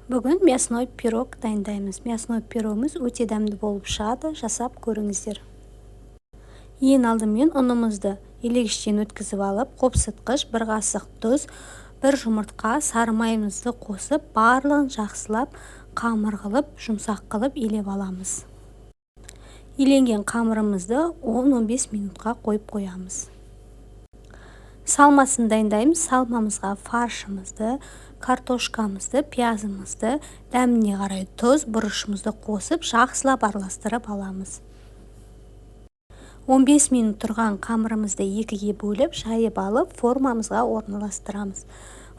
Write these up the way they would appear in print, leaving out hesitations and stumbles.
Бүгін мясной пирог дайындаймыз. Мясной пирогымыз өте дәмді болып шығады, жасап көріңіздер. Ең алдымен ұнымызды елегіштен өткізіп алып, қопсытқыш, 1 қасық тұз, 1 жұмыртқа, сары майымызды қосып, барлығын жақсылап, қамыр қылып, жұмсақ қылып елеп аламыз. Еленген қамырымызды 10-15 минутқа қойып қоямыз. Салмасын дайындаймыз. Салмамызға фаршымызды, картошкамызды, пиязымызды, дәміне қарай тұз, бұрышымызды қосып, жақсылап араластырып аламыз. 15 минут тұрған қамырымызды екіге бөліп, жайып алып, формамызға орналастырамыз.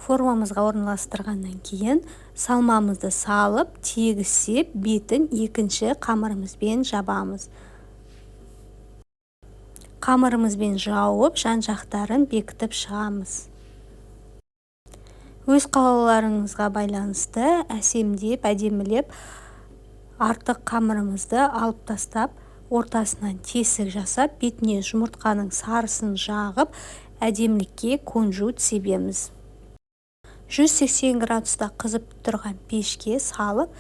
Формамызға орналастырғаннан кейін салмамызды салып, тегістеп, бетін екінші қамырымызбен жабамыз. Қамырымызбен жауып, жан-жақтарын бекітіп шығамыз. Өз қалауларыңызға байланысты әсемдеп, әдемілеп, артық қамырымызды алып тастап, ортасынан тесік жасап, бетіне жұмыртқаның сарысын жағып, әдемілікке кунжут себеміз. 180 градуста қызып тұрған пешке салып,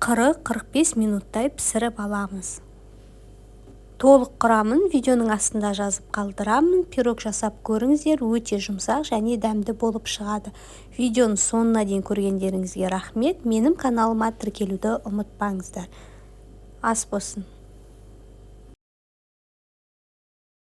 40-45 минуттай пісіріп аламыз. Толық құрамын видеоның астында жазып қалдырамын. Пирог жасап көріңіздер, өте жұмсақ және дәмді болып шығады. Видеоның соңына дейін көргендеріңізге рахмет. Менің каналыма тіркелуді ұмытпаңыздар. Ас болсын.